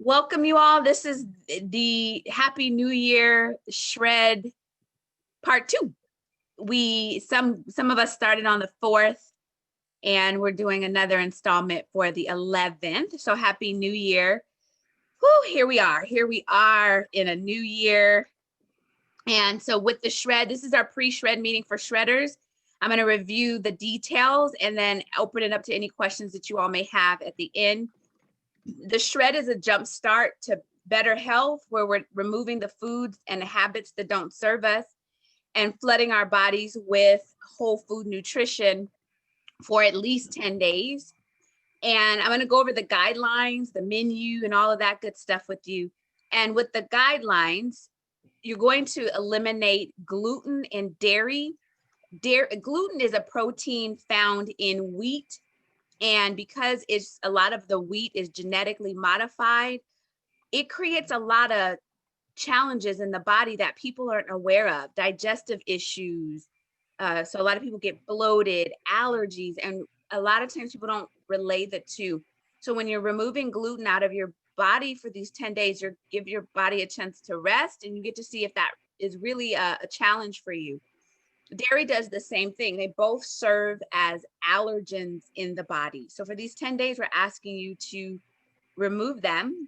Welcome you all. This is the Happy New Year Shred Part 2. Some of us started on the 4th and we're doing another installment for the 11th. So Happy New Year. Whew, here we are. Here we are in a new year. And so with the shred, this is our pre-shred meeting for shredders. I'm going to review the details and then open it up to any questions that you all may have at the end. The shred is a jump start to better health, where we're removing the foods and the habits that don't serve us and flooding our bodies with whole food nutrition for at least 10 days. And I'm going to go over the guidelines, the menu, and all of that good stuff with you. And with the guidelines, you're going to eliminate gluten and dairy. Gluten is a protein found in wheat. And because it's a lot of the wheat is genetically modified, it creates a lot of challenges in the body that people aren't aware of, digestive issues. So a lot of people get bloated, allergies, and a lot of times people don't relate the two. So when you're removing gluten out of your body for these 10 days, you give your body a chance to rest, and you get to see if that is really a challenge for you. Dairy does the same thing. They both serve as allergens in the body. So for these 10 days, we're asking you to remove them,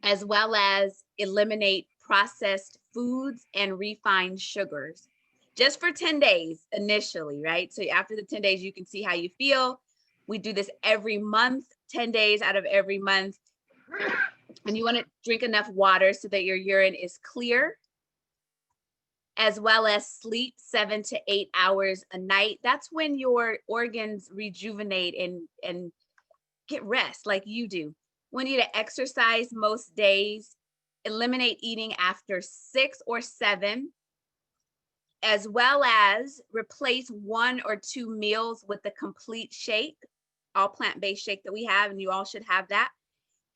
as well as eliminate processed foods and refined sugars, just for 10 days initially, right? So after the 10 days, you can see how you feel. We do this every month, 10 days out of every month. And you want to drink enough water so that your urine is clear, as well as sleep 7 to 8 hours a night. That's when your organs rejuvenate and get rest like you do. We need to exercise most days, eliminate eating after 6 or 7, as well as replace 1 or 2 meals with a complete shake, all plant-based shake that we have, and you all should have that.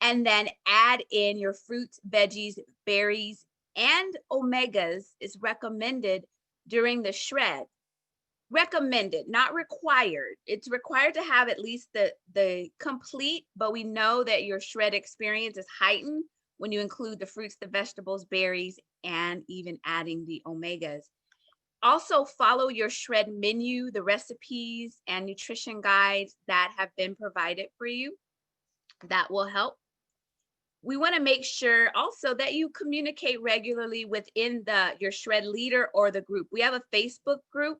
And then add in your fruits, veggies, berries, and omegas is recommended during the shred. Recommended, not required. It's required to have at least the complete, but we know that your shred experience is heightened when you include the fruits, the vegetables, berries, and even adding the omegas. Also follow your shred menu, the recipes and nutrition guides that have been provided for you. That will help. We want to make sure also that you communicate regularly within your shred leader or the group. We have a Facebook group,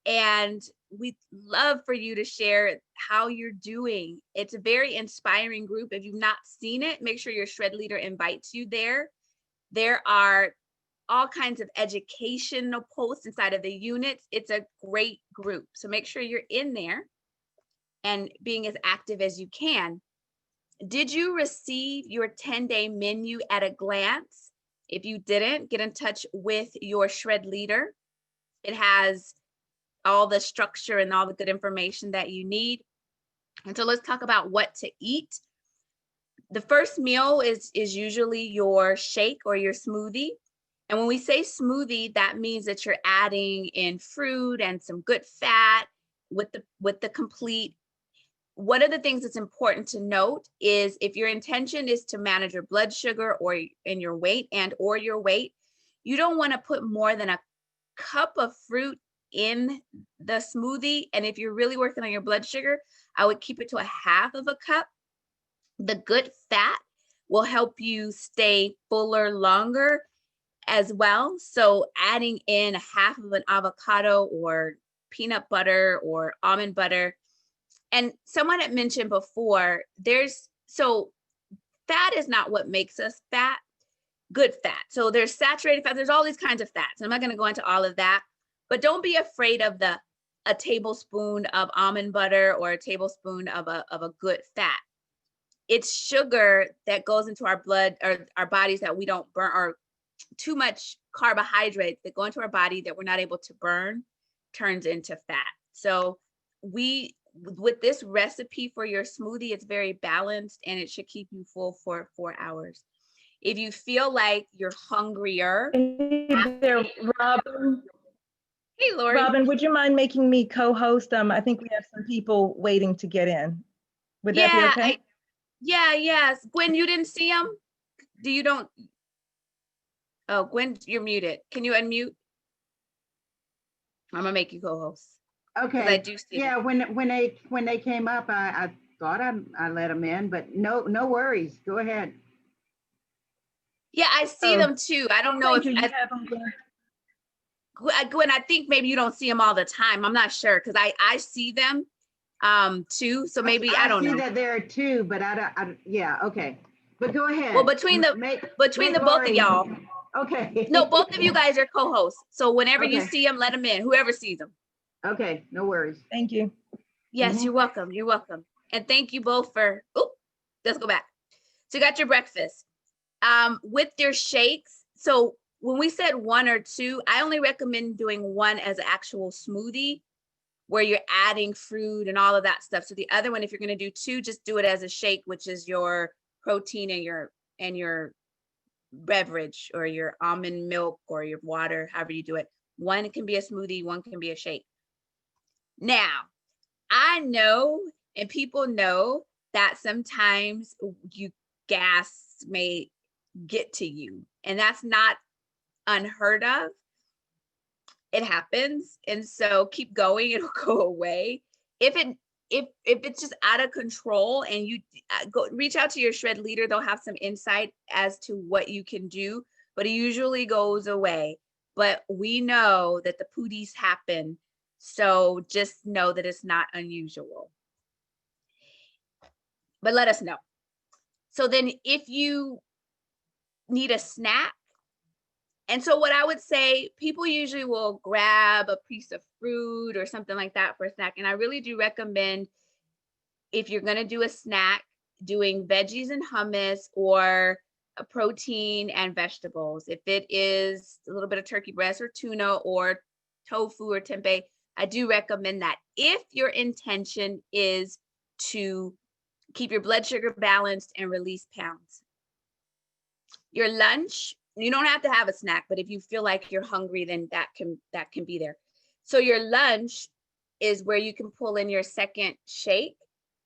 and we'd love for you to share how you're doing. It's a very inspiring group. If you've not seen it, make sure your shred leader invites you there. There are all kinds of educational posts inside of the units. It's a great group. So make sure you're in there and being as active as you can. Did you receive your 10-day menu at a glance? If you didn't, get in touch with your shred leader. It has all the structure and all the good information that you need. And so let's talk about what to eat. The first meal is usually your shake or your smoothie. And when we say smoothie, that means that you're adding in fruit and some good fat with the complete. One of the things that's important to note is if your intention is to manage your blood sugar or your weight, you don't want to put more than a cup of fruit in the smoothie. And if you're really working on your blood sugar, I would keep it to a half of a cup. The good fat will help you stay fuller longer as well. So adding in a half of an avocado or peanut butter or almond butter. And someone had mentioned before, fat is not what makes us fat, good fat. So there's saturated fat, there's all these kinds of fats. I'm not going to go into all of that, but don't be afraid of a tablespoon of almond butter or a tablespoon of a good fat. It's sugar that goes into our blood or our bodies that we don't burn, or too much carbohydrates that go into our body that we're not able to burn turns into fat. So with this recipe for your smoothie, it's very balanced and it should keep you full for 4 hours. If you feel like you're hungrier. Hey there, Robin. Hey, Lori. Robin, would you mind making me co-host? I think we have some people waiting to get in. Would that be okay? Yeah, yes. Gwen, you didn't see them? You don't? Oh, Gwen, you're muted. Can you unmute? I'm gonna make you co-host because I Okay, do see them. yeah, when they came up, I thought I let them in, but no worries. Go ahead. Yeah, I see Oh, them too. I don't know if Thank you. You have them, Gwen. Gwen, I think maybe you don't see them all the time. I'm not sure because I see them too. So maybe I don't see know. that there are two, but yeah, okay. But go ahead. Well, between the Make both of Lori- y'all, Okay. no, both of you guys are co-hosts. So whenever you Okay. see them, let them in. Whoever sees them. Okay, no worries. Thank you. Yes, Mhm. you're welcome. You're welcome. And thank you both for. Oh, let's go back. So you got your breakfast. With your shakes. So when we said 1 or 2, I only recommend doing 1 as an actual smoothie where you're adding fruit and all of that stuff. So the other one, if you're going to do 2, just do it as a shake, which is your protein and your beverage or your almond milk or your water, however you do it. 1 can be a smoothie, 1 can be a shake. Now, I know, and people know that sometimes gas may get to you, and that's not unheard of. It happens, and so keep going. It'll go away. If it's just out of control, and you go reach out to your shred leader, they'll have some insight as to what you can do, but it usually goes away. But we know that the pooties happen, so just know that it's not unusual. But let us know. So then if you need a snack, and so what I would say, people usually will grab a piece of fruit or something like that for a snack. And I really do recommend, if you're going to do a snack, doing veggies and hummus or a protein and vegetables. If it is a little bit of turkey breast or tuna or tofu or tempeh, I do recommend that if your intention is to keep your blood sugar balanced and release pounds. Your lunch, you don't have to have a snack, but if you feel like you're hungry, then that can be there. So your lunch is where you can pull in your second shake.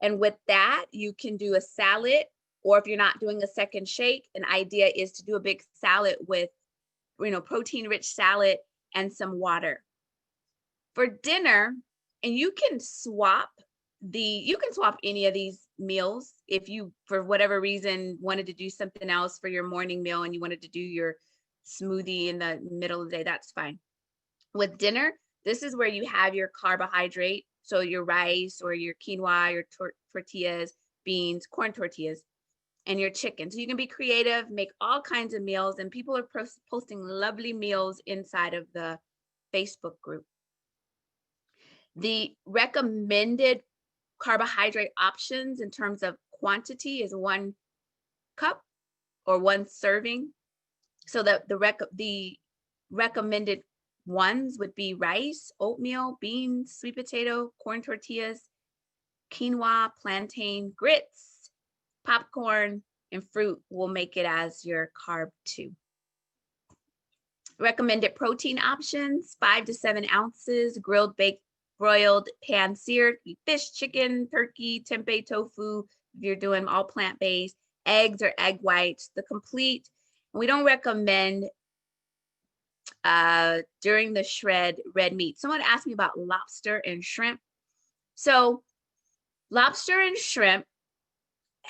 And with that, you can do a salad, or if you're not doing a second shake, an idea is to do a big salad with, protein rich salad and some water. For dinner, and you can swap any of these meals if you, for whatever reason, wanted to do something else for your morning meal and you wanted to do your smoothie in the middle of the day, that's fine. With dinner, this is where you have your carbohydrate, so your rice or your quinoa, your tortillas, beans, corn tortillas, and your chicken. So you can be creative, make all kinds of meals, and people are posting lovely meals inside of the Facebook group. The recommended carbohydrate options in terms of quantity is 1 cup or 1 serving. So that the recommended ones would be rice, oatmeal, beans, sweet potato, corn tortillas, quinoa, plantain, grits, popcorn, and fruit will make it as your carb 2. Recommended protein options, 5 to 7 ounces, grilled, baked, broiled, pan-seared, fish, chicken, turkey, tempeh, tofu, if you're doing all plant-based, eggs or egg whites, the complete. We don't recommend during the shred red meat. Someone asked me about lobster and shrimp. So lobster and shrimp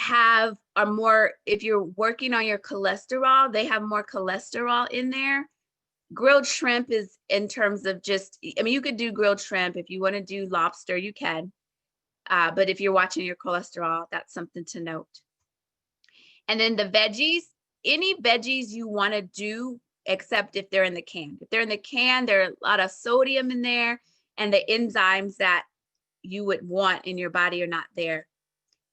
are more, if you're working on your cholesterol, they have more cholesterol in there. Grilled shrimp is, in terms of just, you could do grilled shrimp. If you want to do lobster, you can. But if you're watching your cholesterol, that's something to note. And then the veggies, any veggies you want to do, except if they're in the can. If they're in the can, there are a lot of sodium in there, and the enzymes that you would want in your body are not there.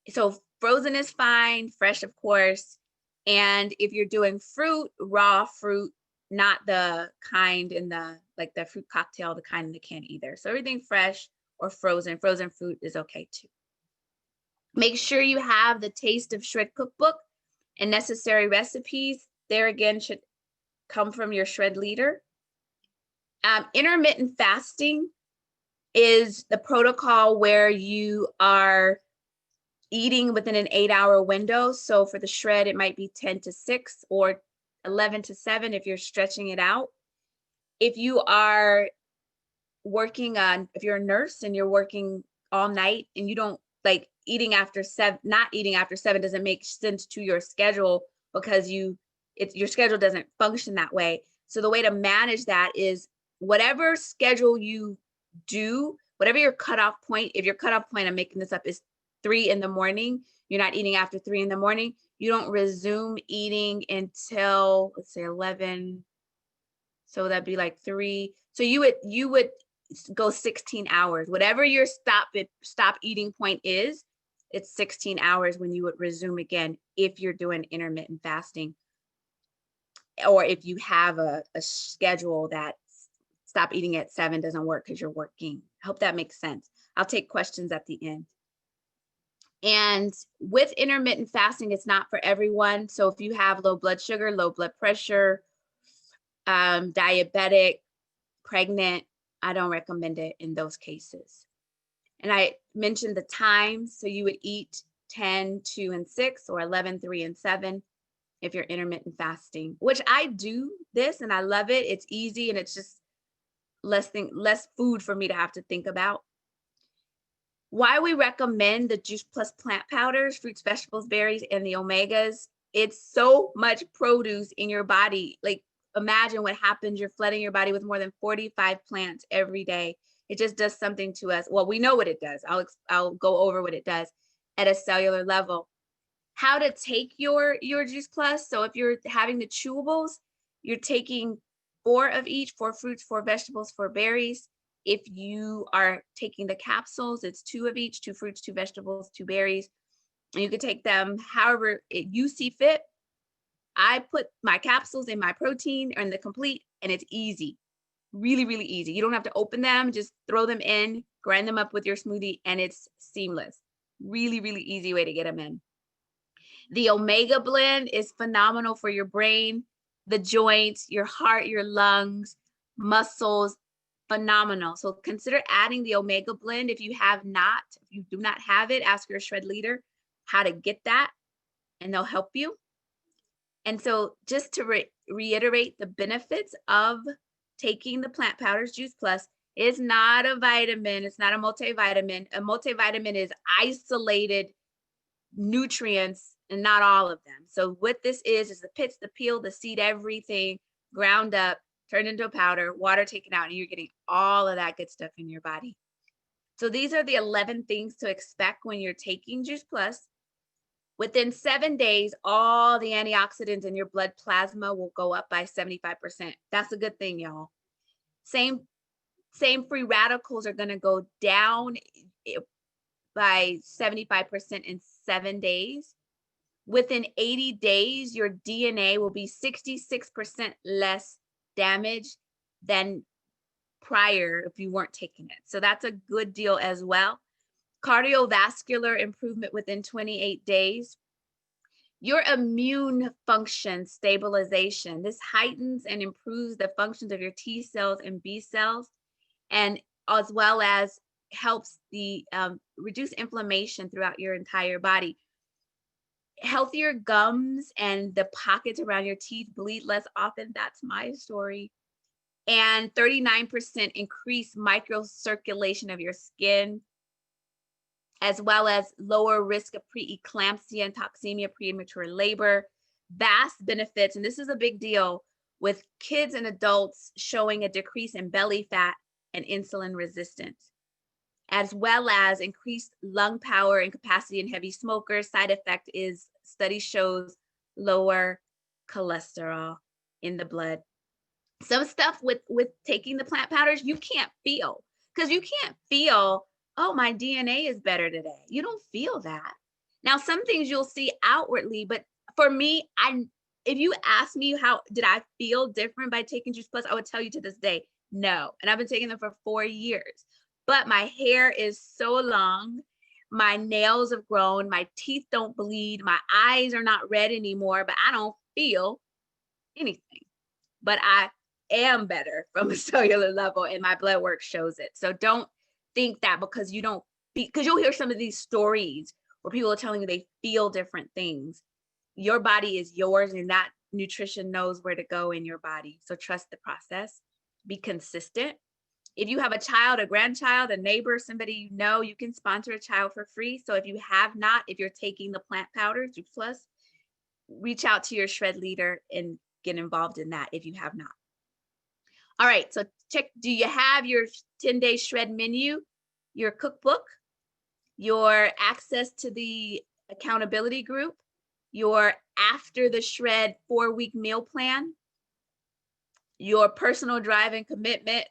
So frozen is fine, fresh, of course. And if you're doing fruit, raw fruit, not the kind in the, like the fruit cocktail, the kind in the can either. So everything fresh or frozen fruit is okay too. Make sure you have the Taste of Shred cookbook and necessary recipes. There again should come from your shred leader. Intermittent fasting is the protocol where you are eating within an 8-hour window. So for the shred, it might be 10 to 6 or 11 to 7 if you're stretching it out. If you are if you're a nurse and you're working all night and you don't like eating after 7, not eating after 7 doesn't make sense to your schedule because your schedule doesn't function that way. So the way to manage that is whatever schedule you do, whatever your cutoff point, if your cutoff point, I'm making this up, is 3 in the morning, you're not eating after 3 in the morning, you don't resume eating until, let's say 11. So that'd be like 3. So you would go 16 hours, whatever your stop eating point is, it's 16 hours when you would resume again if you're doing intermittent fasting, or if you have a schedule that stop eating at 7 doesn't work because you're working. I hope that makes sense. I'll take questions at the end. And with intermittent fasting, it's not for everyone. So if you have low blood sugar, low blood pressure, diabetic, pregnant, I don't recommend it in those cases. And I mentioned the times. So you would eat 10, 2, and 6, or 11, 3, and 7 if you're intermittent fasting, which I do this and I love it. It's easy and it's just less food for me to have to think about. Why we recommend the Juice Plus plant powders, fruits, vegetables, berries, and the omegas. It's so much produce in your body. Like, imagine what happens. You're flooding your body with more than 45 plants every day. It just does something to us. Well, we know what it does. I'll go over what it does at a cellular level. How to take your Juice Plus. So if you're having the chewables, you're taking 4 of each, 4 fruits, 4 vegetables, 4 berries. If you are taking the capsules, it's 2 of each, 2 fruits, 2 vegetables, 2 berries. And you can take them however you see fit. I put my capsules in my protein or in the complete, and it's easy. Really, really easy. You don't have to open them, just throw them in, grind them up with your smoothie, and it's seamless. Really, really easy way to get them in. The Omega blend is phenomenal for your brain, the joints, your heart, your lungs, muscles, phenomenal. So consider adding the Omega blend. If you do not have it, ask your shred leader how to get that, and they'll help you. And so just to reiterate the benefits of taking the plant powders, Juice Plus is not a vitamin. It's not a multivitamin. A multivitamin is isolated nutrients and not all of them. So what this is the pits, the peel, the seed, everything ground up, turned into a powder, water taken out, and you're getting all of that good stuff in your body. So these are the 11 things to expect when you're taking Juice Plus. Within 7 days, all the antioxidants in your blood plasma will go up by 75%. That's a good thing, y'all. Same free radicals are going to go down by 75% in 7 days. Within 80 days, your DNA will be 66% less damaged than prior if you weren't taking it. So that's a good deal as well. Cardiovascular improvement within 28 days. Your immune function stabilization. This heightens and improves the functions of your T cells and B cells, and as well as helps the reduce inflammation throughout your entire body. Healthier gums and the pockets around your teeth bleed less often. That's my story. And 39% increased microcirculation of your skin, as well as lower risk of preeclampsia and toxemia, premature labor. Vast benefits, and this is a big deal, with kids and adults showing a decrease in belly fat and insulin resistance, as well as increased lung power and capacity in heavy smokers. Side effect is study shows lower cholesterol in the blood. Some stuff with taking the plant powders, you can't feel, because you can't feel, oh, my DNA is better today. You don't feel that. Now, some things you'll see outwardly, but for me, if you ask me how did I feel different by taking Juice Plus, I would tell you to this day, no. And I've been taking them for 4 years, but my hair is so long. My nails have grown. My teeth don't bleed. My eyes are not red anymore, but I don't feel anything. But I am better from a cellular level, and my blood work shows it. So don't think that because you'll hear some of these stories where people are telling you they feel different things. Your body is yours, and that nutrition knows where to go in your body. So trust the process, be consistent. If you have a child, a grandchild, a neighbor, somebody you know, you can sponsor a child for free. So if you have not, if you're taking the plant powder, Juice Plus, reach out to your shred leader and get involved in that if you have not. All right, so check, do you have your 10-day shred menu, your cookbook, your access to the accountability group, your after the shred 4-week meal plan, your personal drive and commitment?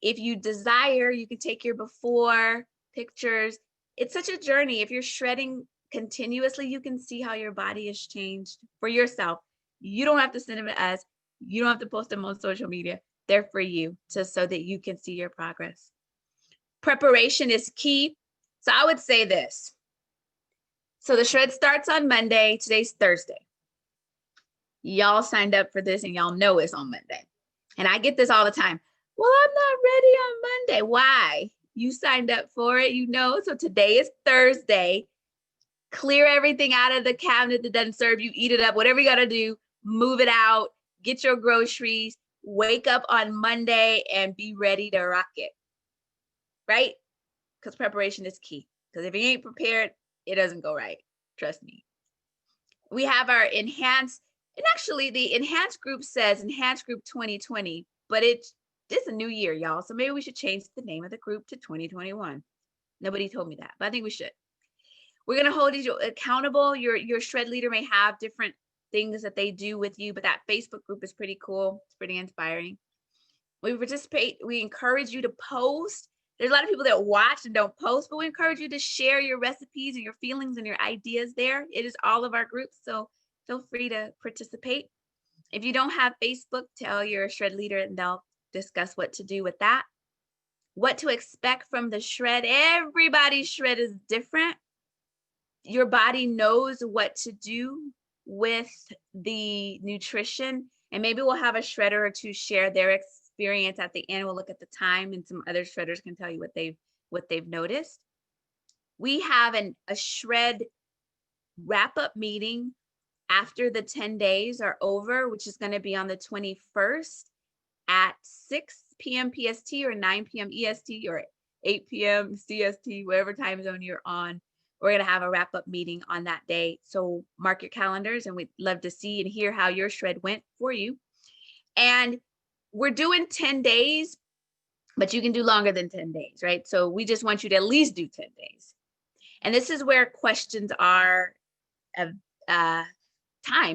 If you desire, you can take your before pictures. It's such a journey. If you're shredding continuously, you can see how your body has changed for yourself. You don't have to send them to us. You don't have to post them on social media. They're for you, just so that you can see your progress. Preparation is key. So I would say this. So the shred starts on Monday. Today's Thursday. Y'all signed up for this and y'all know it's on Monday. And I get this all the time. Well, I'm not ready on Monday. Why? You signed up for it, you know. So today is Thursday. Clear everything out of the cabinet that doesn't serve you. Eat it up. Whatever you got to do, move it out. Get your groceries. Wake up on Monday and be ready to rock it. Right? Because preparation is key. Because if you ain't prepared, it doesn't go right. Trust me. We have our enhanced, and actually the enhanced group says enhanced group 2020, but it's a new year, y'all. So maybe we should change the name of the group to 2021. Nobody told me that, but I think we should. We're going to hold you accountable. Your shred leader may have different things that they do with you, but that Facebook group is pretty cool. It's pretty inspiring. We participate. We encourage you to post. There's a lot of people that watch and don't post, but we encourage you to share your recipes and your feelings and your ideas there. It is all of our groups, so feel free to participate. If you don't have Facebook, tell your shred leader and they'll discuss what to do with that. What to expect from the shred. Everybody's shred is different. Your body knows what to do with the nutrition, and maybe we'll have a shredder or two share their experience at the end. We'll look at the time, and some other shredders can tell you what they've noticed. We have a shred wrap-up meeting after the 10 days are over, which is going to be on the 21st at 6 p.m. PST or 9 p.m. EST or 8 p.m. CST, whatever time zone you're on. We're going to have a wrap-up meeting on that day. So mark your calendars, and we'd love to see and hear how your shred went for you. And we're doing 10 days, but you can do longer than 10 days, right? So we just want you to at least do 10 days. And this is where questions are of time.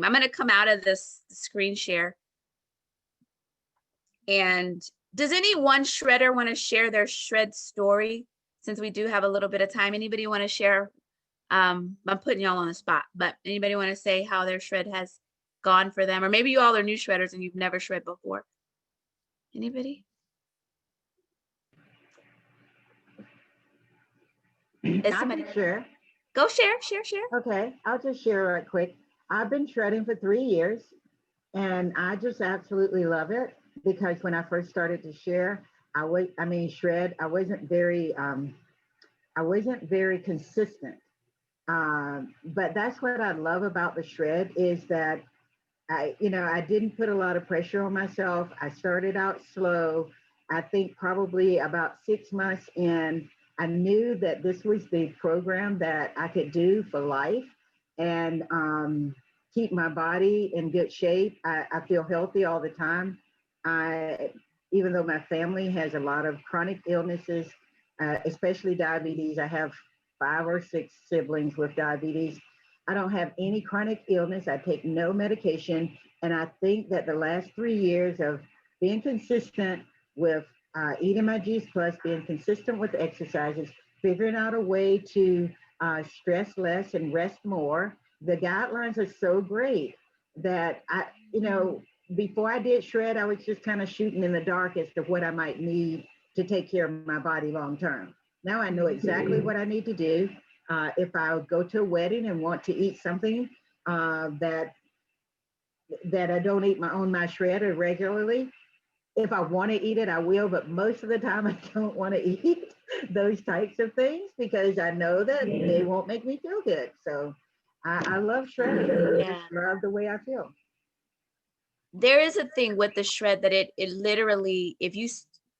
I'm going to come out of this screen share. And does any one shredder want to share their shred story? Since we do have a little bit of time, anybody want to share? I'm putting y'all on the spot, but anybody want to say how their shred has gone for them? Or maybe you all are new shredders and you've never shred before. Anybody? I can share. Go share. Okay, I'll just share right quick. I've been shredding for 3 years, and I just absolutely love it, because when I first started to shred, I wasn't very consistent. But that's what I love about the shred, is that I didn't put a lot of pressure on myself. I started out slow. I think probably about 6 months in, I knew that this was the program that I could do for life and keep my body in good shape. I feel healthy all the time. Even though my family has a lot of chronic illnesses, especially diabetes, I have 5 or 6 siblings with diabetes. I don't have any chronic illness. I take no medication. And I think that the last 3 years of being consistent with eating my Juice Plus, being consistent with exercises, figuring out a way to stress less and rest more. The guidelines are so great that before I did shred, I was just kind of shooting in the dark as to what I might need to take care of my body long term. Now I know exactly what I need to do. If I go to a wedding and want to eat something that I don't eat my shredder regularly, If I want to eat it, I will, but most of the time I don't want to eat those types of things because I know that they won't make me feel good. So I love shredding. I Yeah. just love the way I feel. There is a thing with the shred that it literally, if you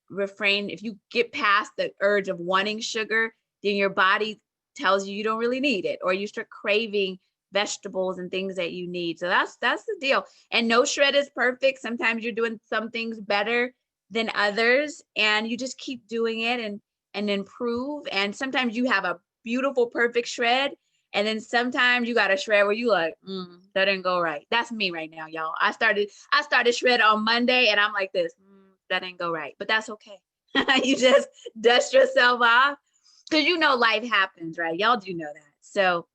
refrain, if you get past the urge of wanting sugar, then your body tells you you don't really need it, or you start craving vegetables and things that you need. So that's the deal. And no shred is perfect. Sometimes you're doing some things better than others, and you just keep doing it and improve. And sometimes you have a beautiful, perfect shred. And then sometimes you got a shred where you like, that didn't go right. That's me right now, y'all. I started shred on Monday and I'm like this, that didn't go right, but that's okay. You just dust yourself off because you know life happens, right? Y'all do know that. So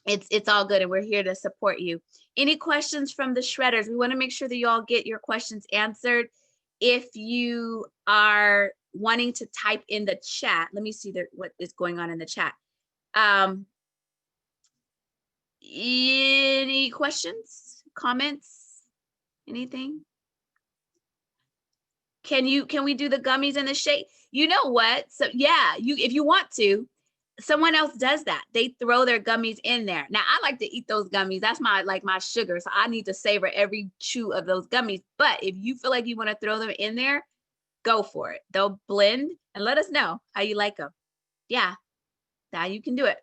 it's all good and we're here to support you. Any questions from the shredders? We want to make sure that you all get your questions answered. If you are wanting to type in the chat, let me see what is going on in the chat. Any questions, comments, anything? Can we do the gummies and the shake? You know what? So yeah, if you want to, someone else does that. They throw their gummies in there. Now I like to eat those gummies. That's my sugar. So I need to savor every chew of those gummies. But if you feel like you want to throw them in there, go for it. They'll blend and let us know how you like them. Yeah, now you can do it.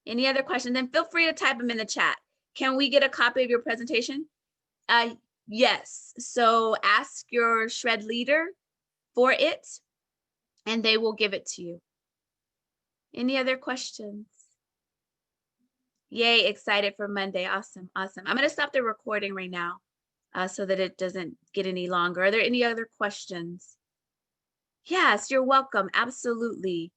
Any other questions? Then feel free to type them in the chat. Can we get a copy of your presentation? Yes. So ask your shred leader for it and they will give it to you. Any other questions? Yay, excited for Monday. Awesome, awesome. I'm gonna stop the recording right now so that it doesn't get any longer. Are there any other questions? Yes, you're welcome, absolutely.